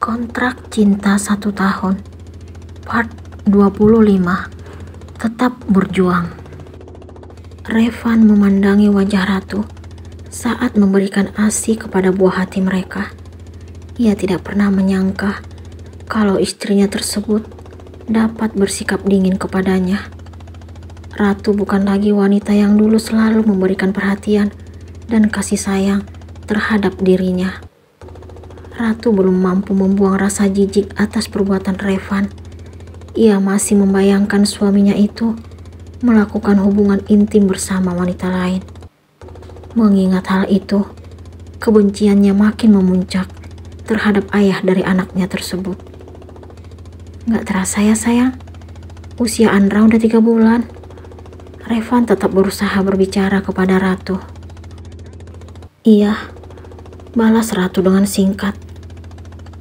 Kontrak Cinta 1 tahun Part 25. Tetap berjuang. Revan memandangi wajah Ratu saat memberikan ASI kepada buah hati mereka. Ia tidak pernah menyangka kalau istrinya tersebut dapat bersikap dingin kepadanya. Ratu bukan lagi wanita yang dulu selalu memberikan perhatian dan kasih sayang terhadap dirinya. Ratu belum mampu membuang rasa jijik atas perbuatan Revan. Ia masih membayangkan suaminya itu melakukan hubungan intim bersama wanita lain. Mengingat hal itu, kebenciannya makin memuncak terhadap ayah dari anaknya tersebut. Gak terasa ya sayang, usia Andra udah 3 bulan. Revan tetap berusaha berbicara kepada Ratu. Iya, balas Ratu dengan singkat.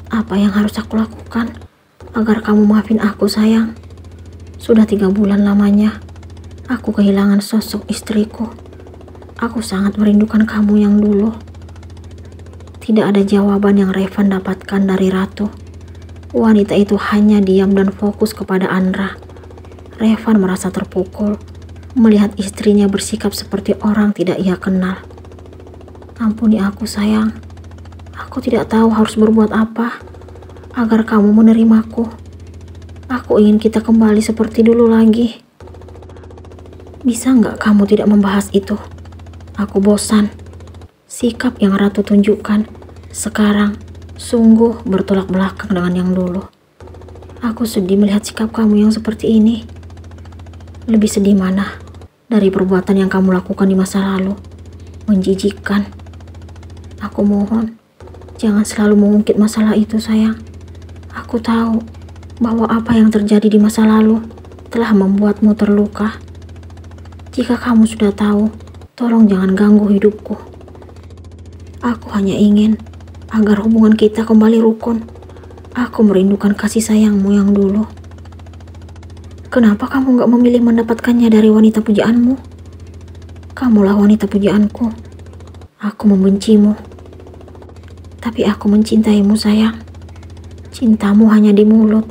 Apa yang harus aku lakukan agar kamu maafin aku sayang? Sudah 3 bulan lamanya aku kehilangan sosok istriku. Aku sangat merindukan kamu yang dulu. Tidak ada jawaban yang Revan dapatkan dari Ratu. Wanita itu hanya diam dan fokus kepada Andra. Revan merasa terpukul melihat istrinya bersikap seperti orang tidak ia kenal. Ampuni aku sayang. Aku tidak tahu harus berbuat apa agar kamu menerimaku. Aku ingin kita kembali seperti dulu lagi. Bisa nggak kamu tidak membahas itu? Aku bosan. Sikap yang Ratu tunjukkan sekarang sungguh bertolak belakang dengan yang dulu. Aku sedih melihat sikap kamu yang seperti ini. Lebih sedih mana dari perbuatan yang kamu lakukan di masa lalu? Menjijikkan. Aku mohon, jangan selalu mengungkit masalah itu sayang. Aku tahu bahwa apa yang terjadi di masa lalu telah membuatmu terluka. Jika kamu sudah tahu, tolong jangan ganggu hidupku. Aku hanya ingin agar hubungan kita kembali rukun. Aku merindukan kasih sayangmu yang dulu. Kenapa kamu gak memilih mendapatkannya dari wanita pujaanmu? Kamulah wanita pujaanku. Aku membencimu. Tapi aku mencintaimu sayang. Cintamu hanya di mulut.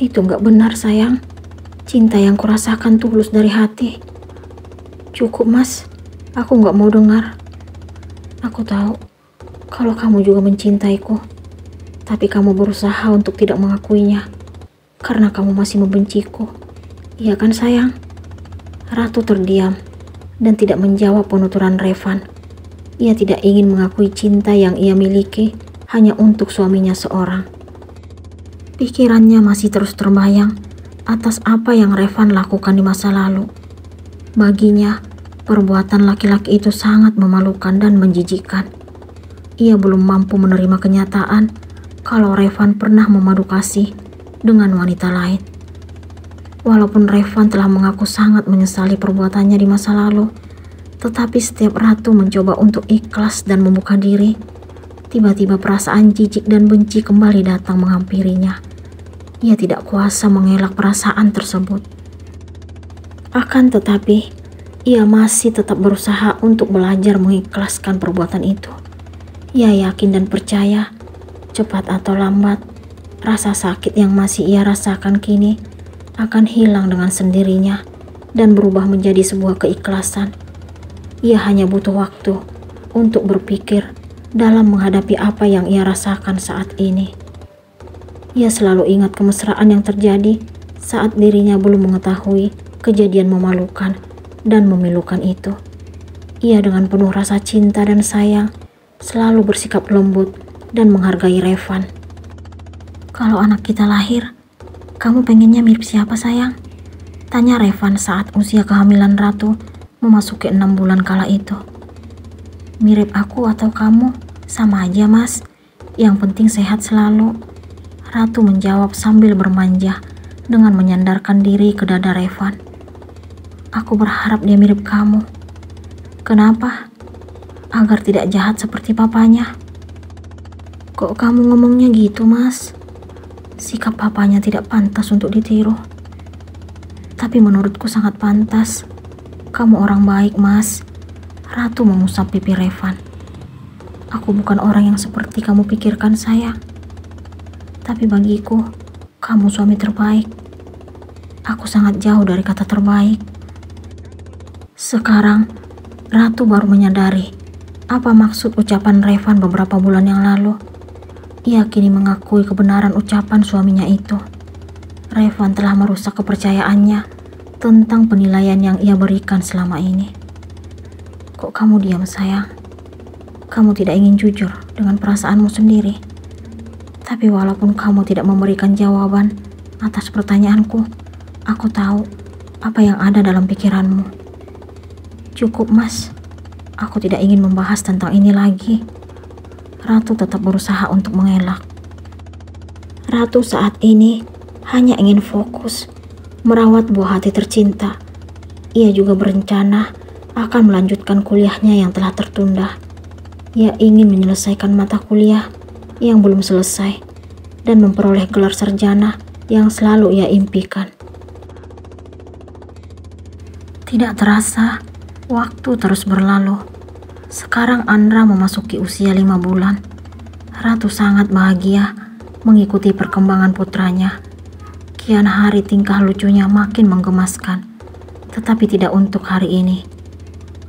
Itu gak benar sayang. Cinta yang kurasakan tulus dari hati. Cukup mas, aku gak mau dengar. Aku tahu kalau kamu juga mencintaiku. Tapi kamu berusaha untuk tidak mengakuinya karena kamu masih membenciku. Iya kan sayang? Ratu terdiam dan tidak menjawab penuturan Revan. Ia tidak ingin mengakui cinta yang ia miliki hanya untuk suaminya seorang. Pikirannya masih terus terbayang atas apa yang Revan lakukan di masa lalu. Baginya, perbuatan laki-laki itu sangat memalukan dan menjijikkan. Ia belum mampu menerima kenyataan kalau Revan pernah memadu kasih dengan wanita lain. Walaupun Revan telah mengaku sangat menyesali perbuatannya di masa lalu, tetapi setiap Ratu mencoba untuk ikhlas dan membuka diri, tiba-tiba perasaan jijik dan benci kembali datang menghampirinya. Ia tidak kuasa mengelak perasaan tersebut. Akan tetapi, ia masih tetap berusaha untuk belajar mengikhlaskan perbuatan itu. Ia yakin dan percaya, cepat atau lambat, rasa sakit yang masih ia rasakan kini akan hilang dengan sendirinya dan berubah menjadi sebuah keikhlasan. Ia hanya butuh waktu untuk berpikir dalam menghadapi apa yang ia rasakan saat ini. Ia selalu ingat kemesraan yang terjadi saat dirinya belum mengetahui kejadian memalukan dan memilukan itu. Ia dengan penuh rasa cinta dan sayang selalu bersikap lembut dan menghargai Revan. Kalau anak kita lahir, kamu pengennya mirip siapa sayang? Tanya Revan saat usia kehamilan Ratu memasuki 6 bulan kala itu. Mirip aku atau kamu? Sama aja mas. Yang penting sehat selalu. Ratu menjawab sambil bermanja dengan menyandarkan diri ke dada Revan. Aku berharap dia mirip kamu. Kenapa? Agar tidak jahat seperti papanya. Kok kamu ngomongnya gitu mas? Sikap papanya tidak pantas untuk ditiru. Tapi menurutku sangat pantas. Kamu orang baik mas. Ratu mengusap pipi Revan. Aku bukan orang yang seperti kamu pikirkan sayang. Tapi bagiku, kamu suami terbaik. Aku sangat jauh dari kata terbaik. Sekarang, Ratu baru menyadari apa maksud ucapan Revan beberapa bulan yang lalu. Ia kini mengakui kebenaran ucapan suaminya itu. Revan telah merusak kepercayaannya tentang penilaian yang ia berikan selama ini. Kok kamu diam, sayang? Kamu tidak ingin jujur dengan perasaanmu sendiri. Tapi walaupun kamu tidak memberikan jawaban atas pertanyaanku, aku tahu apa yang ada dalam pikiranmu. Cukup, Mas. Aku tidak ingin membahas tentang ini lagi. Ratu tetap berusaha untuk mengelak. Ratu saat ini hanya ingin fokus merawat buah hati tercinta. Ia juga berencana akan melanjutkan kuliahnya yang telah tertunda. Ia ingin menyelesaikan mata kuliah yang belum selesai dan memperoleh gelar sarjana yang selalu ia impikan. Tidak terasa, waktu terus berlalu. Sekarang Andra memasuki usia 5 bulan. Ratu sangat bahagia mengikuti perkembangan putranya. Kian hari tingkah lucunya makin menggemaskan, tetapi tidak untuk hari ini.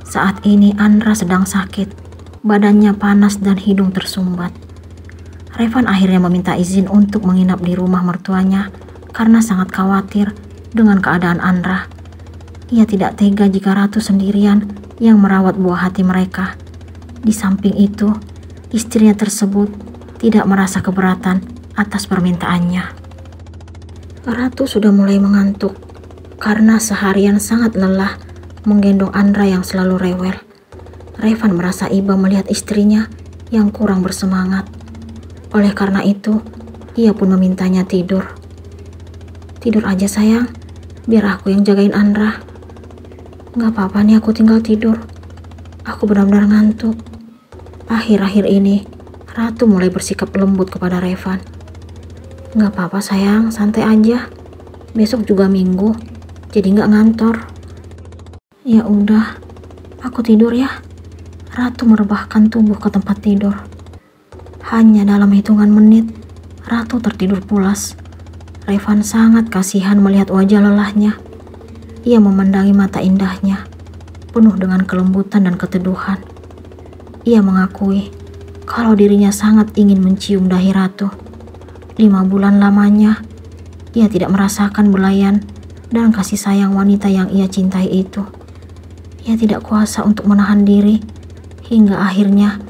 Saat ini Andra sedang sakit, badannya panas dan hidung tersumbat. Revan akhirnya meminta izin untuk menginap di rumah mertuanya karena sangat khawatir dengan keadaan Andra. Ia tidak tega jika Ratu sendirian yang merawat buah hati mereka. Di samping itu, istrinya tersebut tidak merasa keberatan atas permintaannya. Ratu sudah mulai mengantuk karena seharian sangat lelah menggendong Andra yang selalu rewel. Revan merasa iba melihat istrinya yang kurang bersemangat. Oleh karena itu, ia pun memintanya tidur. Tidur aja, sayang, biar aku yang jagain Andra. Gak apa-apa nih, aku tinggal tidur. Aku benar-benar ngantuk. Akhir-akhir ini, Ratu mulai bersikap lembut kepada Revan. Gak apa-apa sayang, santai aja. Besok juga minggu, jadi gak ngantor. Ya udah, aku tidur ya. Ratu merebahkan tubuh ke tempat tidur. Hanya dalam hitungan menit, Ratu tertidur pulas. Revan sangat kasihan melihat wajah lelahnya. Ia memandangi mata indahnya, penuh dengan kelembutan dan keteduhan. Ia mengakui kalau dirinya sangat ingin mencium dahi Ratu. 5 bulan lamanya, ia tidak merasakan belayan dan kasih sayang wanita yang ia cintai itu. Ia tidak kuasa untuk menahan diri, hingga akhirnya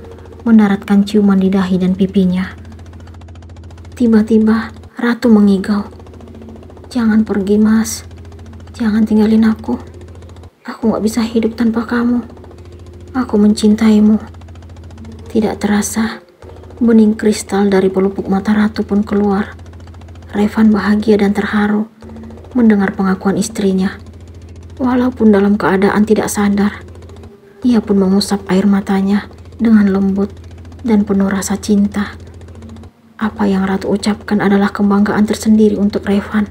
mendaratkan ciuman di dahi dan pipinya. Tiba-tiba Ratu mengigau. Jangan pergi, Mas. Jangan tinggalin aku. Aku gak bisa hidup tanpa kamu. Aku mencintaimu. Tidak terasa, bening kristal dari pelupuk mata Ratu pun keluar. Revan bahagia dan terharu mendengar pengakuan istrinya. Walaupun dalam keadaan tidak sadar, ia pun mengusap air matanya dengan lembut dan penuh rasa cinta. Apa yang Ratu ucapkan adalah kebanggaan tersendiri untuk Revan.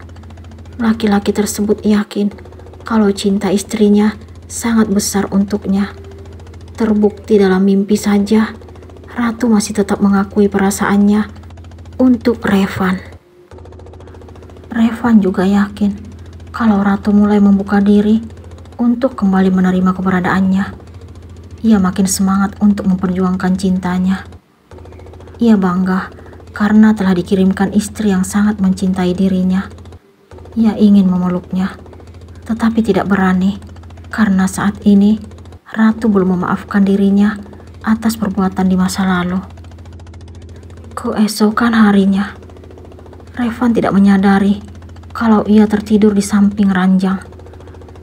Laki-laki tersebut yakin kalau cinta istrinya sangat besar untuknya. Terbukti dalam mimpi saja, Ratu masih tetap mengakui perasaannya untuk Revan. Revan juga yakin kalau Ratu mulai membuka diri untuk kembali menerima keberadaannya. Ia makin semangat untuk memperjuangkan cintanya. Ia bangga karena telah dikirimkan istri yang sangat mencintai dirinya. Ia ingin memeluknya, tetapi tidak berani karena saat ini Ratu belum memaafkan dirinya atas perbuatan di masa lalu. Keesokan harinya, Revan tidak menyadari kalau ia tertidur di samping ranjang.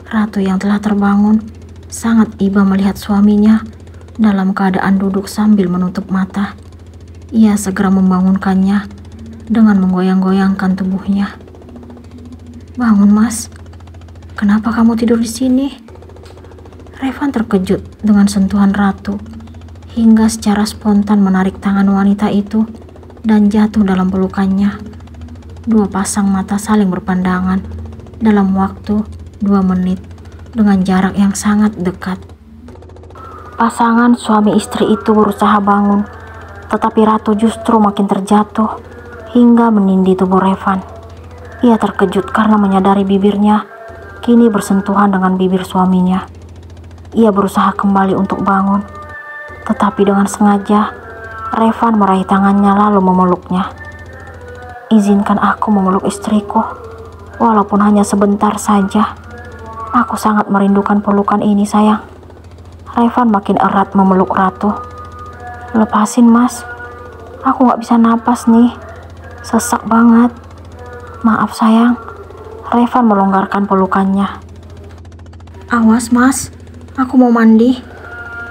Ratu yang telah terbangun sangat iba melihat suaminya dalam keadaan duduk sambil menutup mata. Ia segera membangunkannya dengan menggoyang-goyangkan tubuhnya. Bangun, Mas. Kenapa kamu tidur di sini? Revan terkejut dengan sentuhan Ratu, hingga secara spontan menarik tangan wanita itu dan jatuh dalam pelukannya. Dua pasang mata saling berpandangan dalam waktu 2 menit dengan jarak yang sangat dekat. Pasangan suami istri itu berusaha bangun, tetapi Ratu justru makin terjatuh hingga menindih tubuh Revan. Ia terkejut karena menyadari bibirnya kini bersentuhan dengan bibir suaminya. Ia berusaha kembali untuk bangun, tetapi dengan sengaja Revan meraih tangannya lalu memeluknya. "Izinkan aku memeluk istriku, walaupun hanya sebentar saja. Aku sangat merindukan pelukan ini, sayang." Revan makin erat memeluk Ratu. "Lepasin, Mas. Aku gak bisa napas nih. Sesak banget." "Maaf, sayang." Revan melonggarkan pelukannya. "Awas, Mas. Aku mau mandi."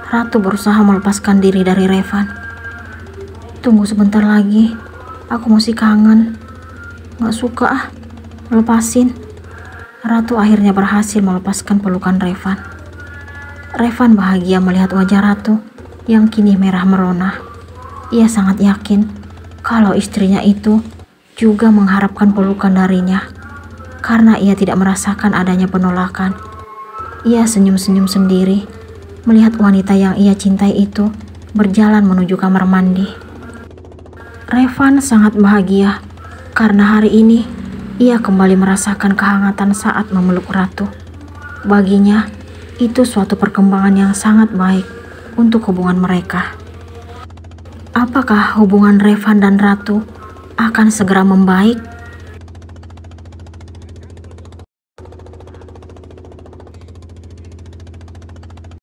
Ratu berusaha melepaskan diri dari Revan. "Tunggu sebentar lagi. Aku masih kangen." "Gak suka ah. Lepasin." Ratu akhirnya berhasil melepaskan pelukan Revan. Revan bahagia melihat wajah Ratu yang kini merah merona. Ia sangat yakin kalau istrinya itu juga mengharapkan pelukan darinya. Karena ia tidak merasakan adanya penolakan. Ia senyum-senyum sendiri melihat wanita yang ia cintai itu berjalan menuju kamar mandi. Revan sangat bahagia karena hari ini ia kembali merasakan kehangatan saat memeluk Ratu. Baginya, itu suatu perkembangan yang sangat baik untuk hubungan mereka. Apakah hubungan Revan dan Ratu akan segera membaik?